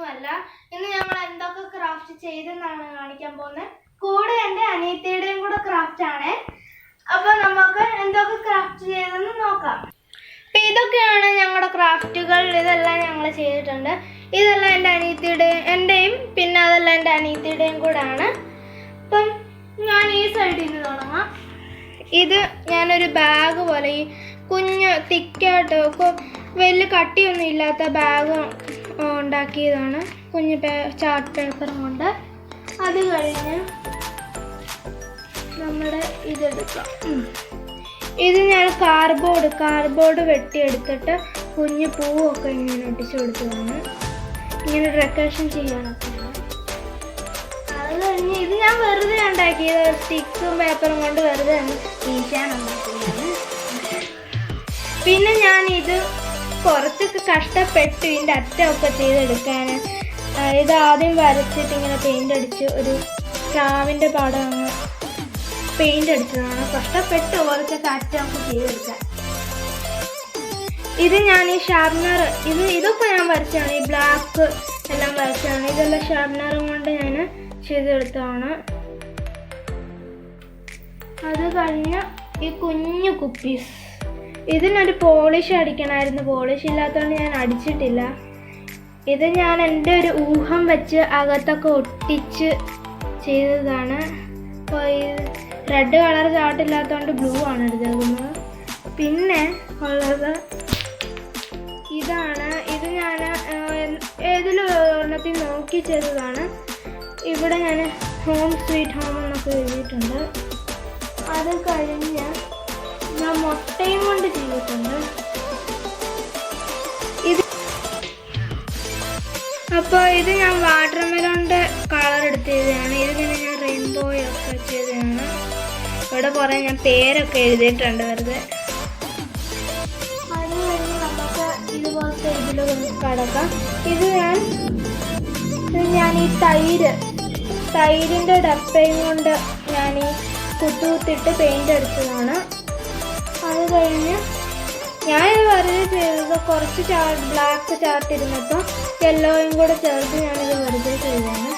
ഒന്നുമല്ല. ഇന്ന് ഞങ്ങൾ എന്തൊക്കെ ക്രാഫ്റ്റ് ചെയ്തെന്നാണ് കാണിക്കാൻ പോകുന്നത്. കൂടെ എൻ്റെ അനിയത്തിയുടെയും കൂടെ ക്രാഫ്റ്റ് ആണ്. അപ്പോൾ നമുക്ക് എന്തൊക്കെ ക്രാഫ്റ്റ് ചെയ്തെന്ന് നോക്കാം. അപ്പം ഇതൊക്കെയാണ് ഞങ്ങളുടെ ക്രാഫ്റ്റുകൾ. ഇതെല്ലാം ഞങ്ങൾ ചെയ്തിട്ടുണ്ട്. ഇതെല്ലാം എൻ്റെ എൻ്റെയും പിന്നെ അതെല്ലാം എൻ്റെ അനിയത്തിയുടെയും കൂടെ ആണ്. അപ്പം ഞാൻ ഈ സൈഡിൽ നിന്ന് തുടങ്ങാം. ഇത് ഞാനൊരു ബാഗ് പോലെ ഈ കുഞ്ഞ് തിക്കായിട്ട് വലിയ കട്ടിയൊന്നും ഇല്ലാത്ത ബാഗ് ഉണ്ടാക്കിയതാണ്, കുഞ്ഞ് ചാർട്ട് പേപ്പറും കൊണ്ട്. അത് കഴിഞ്ഞ് നമ്മുടെ ഇതെടുക്കാം. ഇത് ഞാൻ കാർഡ്ബോർഡ് വെട്ടിയെടുത്തിട്ട് കുഞ്ഞ് പൂവൊക്കെ ഇങ്ങനെ ഒട്ടിച്ചു കൊടുത്തതാണ്. ഇങ്ങനെ ഡെക്കറേഷൻ ചെയ്യാനൊക്കെയാണ്. അത് കഴിഞ്ഞ് ഇത് ഞാൻ വെറുതെ ഉണ്ടാക്കിയത്, സ്റ്റിക്കും പേപ്പറും കൊണ്ട് വെറുതെ വീശാനുണ്ടാക്കിയതാണ്. പിന്നെ ഞാൻ ഇത് കുറച്ചൊക്കെ കഷ്ടപ്പെട്ടു ഇതിൻ്റെ അറ്റമൊക്കെ ചെയ്തെടുക്കാൻ. ഇത് ആദ്യം വരച്ചിട്ട് ഇങ്ങനെ പെയിൻ്റ് അടിച്ച് ഒരു പ്രാവിൻ്റെ പടം അങ്ങ് പെയിൻ്റ് അടിച്ചതാണ്. കഷ്ടപ്പെട്ട് കുറച്ചൊക്കെ അറ്റമൊക്കെ ചെയ്തെടുക്കാൻ. ഇത് ഞാൻ ഈ ഷാർപ്നർ ഇതൊക്കെ ഞാൻ വരച്ചാണ്. ഈ ബ്ലാക്ക് എല്ലാം വരച്ചാണ്. ഇതെല്ലാം ഷാർപ്നറും കൊണ്ട് ഞാൻ ചെയ്തെടുത്തതാണ്. അത് കഴിഞ്ഞ് ഈ കുഞ്ഞു കുപ്പീസ്, ഇതിനൊരു പോളിഷ് അടിക്കണമായിരുന്നു. പോളിഷ് ഇല്ലാത്തതുകൊണ്ട് ഞാൻ അടിച്ചിട്ടില്ല. ഇത് ഞാൻ എൻ്റെ ഒരു ഊഹം വെച്ച് അകത്തൊക്കെ ഒട്ടിച്ച് ചെയ്തതാണ്. അപ്പോൾ ഈ റെഡ് കളർ ചാർട്ടില്ലാത്തതുകൊണ്ട് ബ്ലൂ ആണ് എടുത്തേക്കുന്നത്. പിന്നെ ഉള്ളത് ഇതാണ്. ഇത് ഞാൻ ഏതിലും ഒരെണ്ണത്തിൽ നോക്കി ചെയ്തതാണ്. ഇവിടെ ഞാൻ ഹോം സ്വീറ്റ് ഹോം എന്നൊക്കെ എഴുതിയിട്ടുണ്ട്. അത് കഴിഞ്ഞ് ഞാൻ മുട്ടയും കൊണ്ട് ചെയ്തിട്ടുണ്ട്. അപ്പോൾ ഇത് ഞാൻ വാട്ടർമെലോണിൻ്റെ കളർ എടുത്ത് ചെയ്തതാണ്. ഇത് പിന്നെ ഞാൻ റെയിൻബോയൊക്കെ ചെയ്തതാണ്. ഇവിടെ കുറേ ഞാൻ പേരൊക്കെ എഴുതിയിട്ടുണ്ട് വെറുതെ. അത് കഴിഞ്ഞ് നമുക്ക് ഇതുപോലത്തെ ഇതിൽ കടക്കാം. ഇത് ഞാൻ ഈ തൈരിൻ്റെ ഡപ്പയും കൊണ്ട് ഞാൻ ഈ കുത്തിട്ട് പെയിൻ്റ് അടിച്ചതാണ്. അത് കഴിഞ്ഞ് ഞാനിത് വെറുതെ ചെയ്തത് കുറച്ച് ബ്ലാക്ക് ചാർട്ട് ഇരുന്നപ്പോൾ യെല്ലോയും കൂടെ ചേർത്ത് ഞാനിത് വെറുതെ ചെയ്തതാണ്.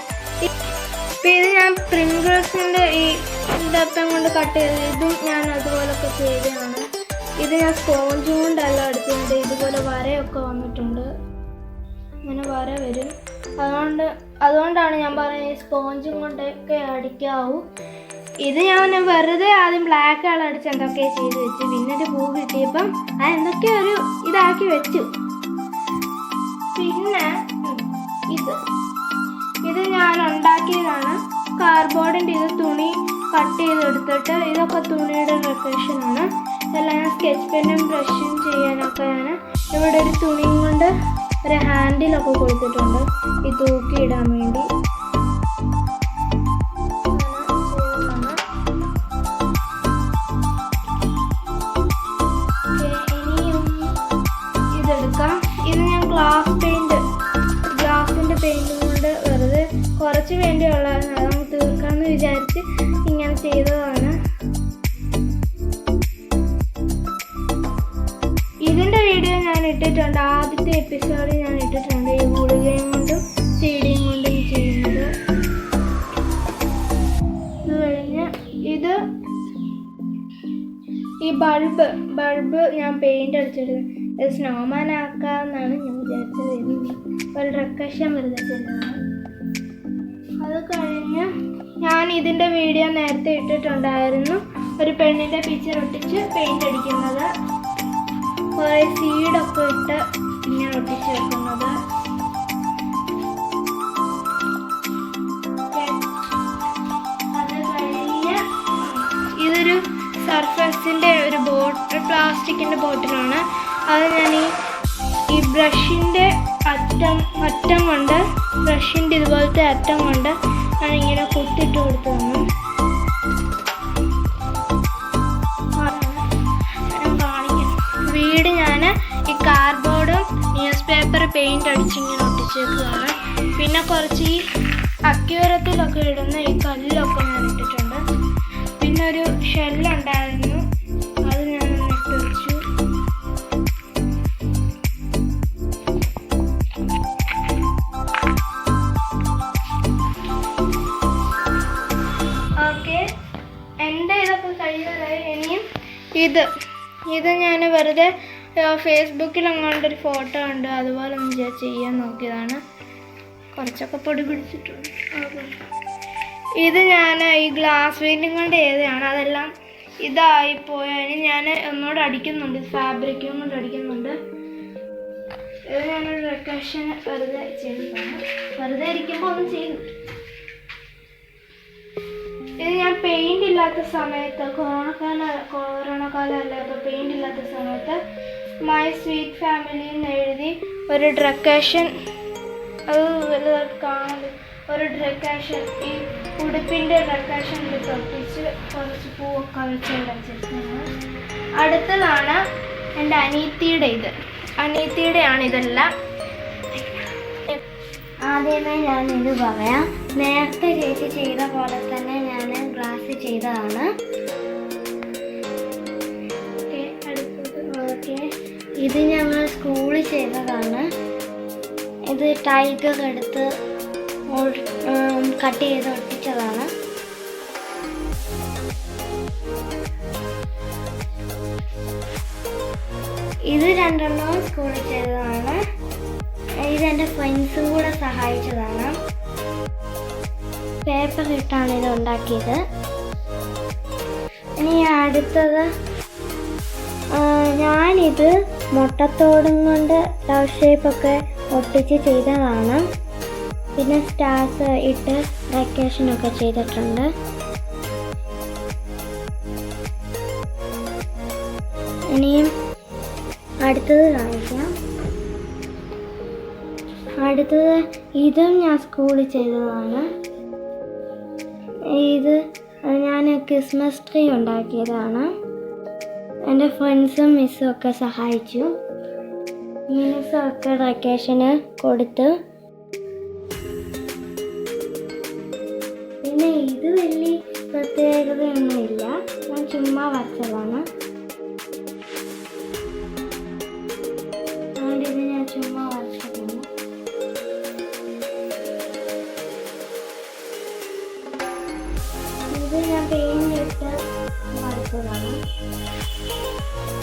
ഇപ്പം ഇത് ഞാൻ പ്രിങ്കിൾസിൻ്റെ ഈ ഡപ്പം കൊണ്ട് കട്ട് ചെയ്ത് ഇതും ഞാൻ അതുപോലൊക്കെ ചെയ്തതാണ്. ഇത് ഞാൻ സ്പോഞ്ചും കൊണ്ടല്ല അടിച്ചിട്ടുണ്ട്. ഇതുപോലെ വരയൊക്കെ വന്നിട്ടുണ്ട്. ഇങ്ങനെ വര വരും. അതുകൊണ്ടാണ് ഞാൻ പറയുന്നത് സ്പോഞ്ചും കൊണ്ടൊക്കെ അടിക്കാവൂ. ഇത് ഞാൻ വെറുതെ ആദ്യം ബ്ലാക്ക് കളർ അടിച്ച് എന്തൊക്കെയോ ചെയ്ത് വെച്ചു. പിന്നെ ഒരു പൂ കിട്ടിയപ്പം എന്തൊക്കെയോ ഒരു ഇതാക്കി വെച്ചു. പിന്നെ ഇത് ഞാൻ ഉണ്ടാക്കിയതാണ്. കാർഡ്ബോർഡിൻ്റെ ഇത് തുണി കട്ട് ചെയ്തെടുത്തിട്ട് ഇതൊക്കെ തുണിയുടെ ഡെക്കറേഷനാണ്. ഇതെല്ലാം ഞാൻ സ്കെച്ച് പെന്നും ബ്രഷും ചെയ്യാനൊക്കെ ഞാൻ ഇവിടെ ഒരു തുണിയും കൊണ്ട് ഒരു ഹാൻഡിലൊക്കെ കൊടുത്തിട്ടുണ്ട് ഈ തൂക്കിയിടാൻ വേണ്ടി. ഇത് ഞാൻ ഗ്ലാസിൻ്റെ പെയിൻറ്റും കൊണ്ട് വെറുതെ കുറച്ച് വേണ്ടിയുള്ളതാണ്. അത് നമുക്ക് തീർക്കാമെന്ന് വിചാരിച്ച് ഇങ്ങനെ ചെയ്തതാണ്. ഇതിൻ്റെ വീഡിയോ ഞാൻ ഇട്ടിട്ടുണ്ട്. ആദ്യത്തെ എപ്പിസോഡിൽ ഞാൻ ഇട്ടിട്ടുണ്ട്. ഈ ഗുളികയും കൊണ്ടും സീഡിയും കൊണ്ടും ചെയ്യുന്നത്. ഇത് കഴിഞ്ഞ് ഈ ബൾബ് ഞാൻ പെയിൻ്റ് അടിച്ചിട്ട് സ്നോമാൻ ആക്കാമെന്നാണ് ഞാൻ വിചാരിച്ചത്. ഒരു ഡെക്കറേഷൻ വെറുതെ ചെയ്തതാണ്. അത് കഴിഞ്ഞ് ഞാൻ ഇതിൻ്റെ വീഡിയോ നേരത്തെ ഇട്ടിട്ടുണ്ടായിരുന്നു. ഒരു പെണ്ണിൻ്റെ പിക്ചർ ഒട്ടിച്ച് പെയിൻ്റ് അടിക്കുന്നത്, കുറേ സീഡൊക്കെ ഇട്ട് ഇങ്ങനെ ഒട്ടിച്ച് വെക്കുന്നത്. അത് കഴിഞ്ഞ് ഇതൊരു സർഫസിൻ്റെ ഒരു പ്ലാസ്റ്റിക്കിൻ്റെ ബോട്ടിലാണ്. അത് ഞാൻ ഈ ബ്രഷിൻ്റെ അറ്റം കൊണ്ട് ബ്രഷിൻ്റെ ഇതുപോലത്തെ അറ്റം കൊണ്ട് ഞാൻ ഇങ്ങനെ കുത്തിട്ട് കൊടുത്തതാണ്. വീട് ഞാൻ ഈ കാർഡ്ബോർഡും ന്യൂസ് പേപ്പർ പെയിൻ്റ് അടിച്ചിങ്ങനെ ഒട്ടിച്ചേക്കുകയാണ്. പിന്നെ കുറച്ച് ഈ അക്യൂറത്തിലൊക്കെ ഇടുന്ന ഈ കല്ലൊക്കെ ഞാൻ ഇട്ടിട്ടുണ്ട്. പിന്നെ ഒരു ഷെല്ലുണ്ടായിരുന്നു, അത് ഞാൻ ഇട്ട് വെച്ചു. ഇത് ഞാൻ വെറുതെ ഫേസ്ബുക്കിൽ അങ്ങോട്ടൊരു ഫോട്ടോ ഉണ്ട്, അതുപോലെ ഒന്ന് ചെയ്യാൻ നോക്കിയതാണ്. കുറച്ചൊക്കെ പൊടി പിടിച്ചിട്ടുണ്ട്. ഇത് ഞാൻ ഈ ഗ്ലാസ് പെയിൻറ്റിങ് കൊണ്ട് ഏതാണ് അതെല്ലാം ഇതായിപ്പോയി. അതിന് ഞാൻ ഒന്നുകൂടെ അടിക്കുന്നുണ്ട്, ഫാബ്രിക്കും കൊണ്ട് അടിക്കുന്നുണ്ട്. ഇത് ഞാനൊരു ഡെക്കറേഷൻ വെറുതെ ചെയ്തതാണ്, വെറുതെ ഇരിക്കുമ്പോൾ ഒന്നും ചെയ്തു. ഇത് ഞാൻ പെയിൻ്റ് ഇല്ലാത്ത സമയത്ത്, കൊറോണ കാലമല്ലേ, അപ്പോൾ പെയിൻ്റ് ഇല്ലാത്ത സമയത്ത് മൈ സ്വീറ്റ് ഫാമിലി എന്ന് എഴുതി ഒരു ഡെക്കറേഷൻ, അത് വലുതായിട്ട് കാണുന്നത്, ഒരു ഡെക്കറേഷൻ ഈ ഉടുപ്പിൻ്റെ ഡെക്കറേഷൻ തൊട്ടിച്ച് കുറച്ച് പൂവൊക്കെ വെച്ചുണ്ടാക്കിച്ചിട്ടുണ്ട്. അടുത്തതാണ് എൻ്റെ അനിയത്തിയുടെയാണ് ഇതെല്ലാം. ആദ്യമേ ഞാൻ ഇത് പറയാം. നേരത്തെ ചേച്ചി ചെയ്ത പോലെ തന്നെ ഞാൻ ഗ്ലാസ് ചെയ്തതാണ്. ഓക്കെ, ഇത് ഞങ്ങൾ സ്കൂളിൽ ചെയ്തതാണ്. ഇത് ടൈഗർ എടുത്ത് കട്ട് ചെയ്ത് ഒട്ടിച്ചതാണ്. ഇത് രണ്ടെണ്ണവും സ്കൂളിൽ ചെയ്തതാണ്. ഇതെൻ്റെ ഫ്രണ്ട്സും കൂടെ സഹായിച്ചതാണ്. പേപ്പർ ഇട്ടാണ് ഇത് ഉണ്ടാക്കിയത്. ഇനി അടുത്തത് ഞാനിത് മുട്ടത്തോടും കൊണ്ട് ലവ് ഷേപ്പൊക്കെ ഒട്ടിച്ച് ചെയ്തതാണ്. പിന്നെ സ്റ്റാർസ് ഇട്ട് ഡെക്കറേഷനൊക്കെ ചെയ്തിട്ടുണ്ട്. ഇനിയും അടുത്തത് കാണിക്കാം. അടുത്തത് ഇതും ഞാൻ സ്കൂളിൽ ചെയ്തതാണ്. ഇത് ഞാൻ ക്രിസ്മസ് ട്രീ ഉണ്ടാക്കിയതാണ്. എൻ്റെ ഫ്രണ്ട്സും മിസ്സും ഒക്കെ സഹായിച്ചു. മിസ്സൊക്കെ ഡെക്കറേഷന് കൊടുത്ത്. പിന്നെ ഇത് വലിയ പ്രത്യേകതയൊന്നുമില്ല, ഞാൻ ചുമ്മാ വരച്ചതാണ്. അതുകൊണ്ട് ഇത് ഞാൻ ചുമ്മാ വരച്ചതാണ്. ഇത് ഞാൻ പെയിന്റ് ഇട്ട് വരച്ചതാണ്.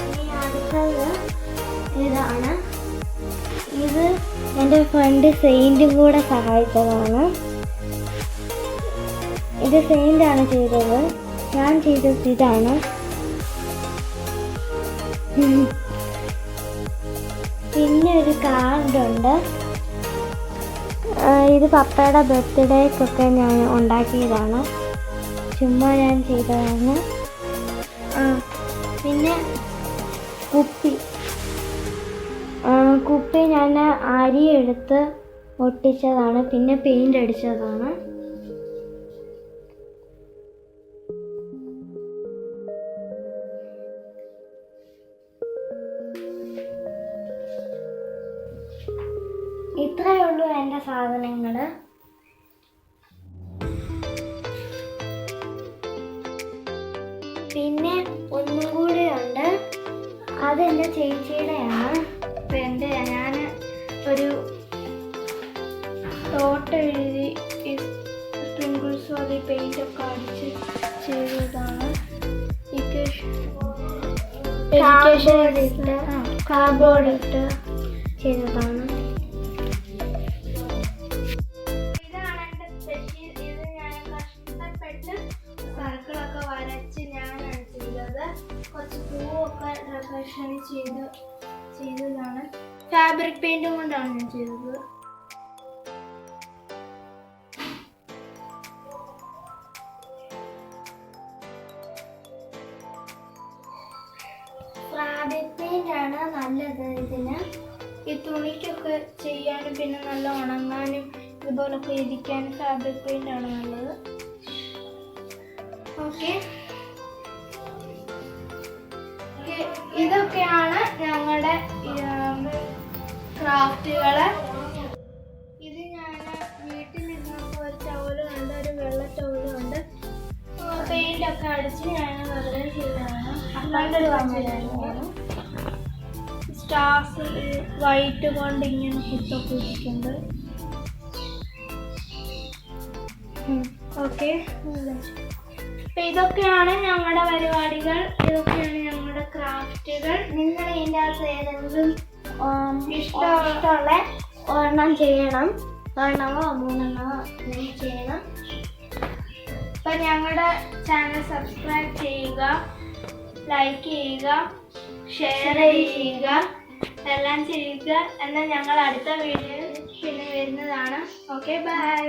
ഇനി അടുത്തത് ഇതാണ്. ഇത് എൻ്റെ ഫ്രണ്ട് സെയിൻറ്റും കൂടെ സഹായിച്ചതാണ്. ഇത് സെയിൻ്റാണ് ചെയ്തത്, ഞാൻ ചെയ്തത് ഇതാണ്. പിന്നെ ഒരു കാർഡുണ്ട്. ഇത് പപ്പയുടെ ബർത്ത്ഡേക്കൊക്കെ ഞാൻ ഉണ്ടാക്കിയതാണ്, ചുമ്മാ ഞാൻ ചെയ്തതാണ്. പിന്നെ കുപ്പി ഞാൻ അരി എടുത്ത് ഒട്ടിച്ചതാണ്, പിന്നെ പെയിൻ്റ് അടിച്ചതാണ്. ഇത്രയേ ഉള്ളൂ എൻ്റെ സാധനങ്ങൾ. പിന്നെ ഒന്നും കൂടി ഉണ്ട്, അതെൻ്റെ ചേച്ചിയുടെയാണ്. ഞാൻ ഒരു തോട്ട് എഴുതി സ്പ്രിങ്കിൾസ് പോലെ പെയിൻ്റൊക്കെ അടിച്ച് ചെയ്തതാണ്. കാർഡ്ബോർഡ് ഇട്ട് ചെയ്തതാണ്. ഇതാണ് എൻ്റെ സ്പെഷ്യൽ. ഇത് ഞാൻ കഷ്ടപ്പെട്ട് സർക്കിളൊക്കെ വരച്ച് ഞാനാണ് ചെയ്തത്. കുറച്ച് പൂവൊക്കെ ഡെക്കറേഷൻ ചെയ്തതാണ്. ഫാബ്രിക് പെയിൻറ്റും കൊണ്ടാണ് ഞാൻ ചെയ്തത്. ഫാബ്രിക് പെയിൻ്റ് ആണ് നല്ലത് ഇതിന്. ഈ തുണിക്കൊക്കെ ചെയ്യാനും പിന്നെ നല്ല ഉണങ്ങാനും ഇതുപോലൊക്കെ ഇരിക്കാനും ഫാബ്രിക് പെയിൻ്റ് ആണ് നല്ലത്. ഓക്കെ, ഇതൊക്കെയാണ് ഞങ്ങളുടെ ക്രാഫ്റ്റുകൾ. ഇത് ഞാൻ വീട്ടിലിരുന്നപ്പോൾ ഒരു ടവലുണ്ട്, ഒരു വെള്ള ടവലുണ്ട്. പെയിൻ്റൊക്കെ അടിച്ച് ഞാൻ വെറുതെ ചെയ്തതാണ്. സ്റ്റാർസ് വൈറ്റ് കൊണ്ട് ഇങ്ങനെ കുത്തൊക്കെ ഇരിക്കുന്നുണ്ട്. ഓക്കെ, അപ്പൊ ഇതൊക്കെയാണ് ഞങ്ങളുടെ പരിപാടികൾ, ഇതൊക്കെയാണ് ഞങ്ങളുടെ ക്രാഫ്റ്റുകൾ. നിങ്ങൾ ഇതിൻ്റെ അകത്ത് ഏതെങ്കിലും ഇഷ്ടമുള്ള ഒരെണ്ണം ചെയ്യണം, ഒരെണ്ണമോ മൂന്നെണ്ണമോ ചെയ്യണം. അപ്പൊ ഞങ്ങളുടെ ചാനൽ സബ്സ്ക്രൈബ് ചെയ്യുക, ലൈക്ക് ചെയ്യുക, ഷെയർ ചെയ്യുക, എല്ലാം ചെയ്യുക. എന്നാൽ ഞങ്ങൾ അടുത്ത വീഡിയോയിൽ പിന്നെ വരുന്നതാണ്. Okay, by.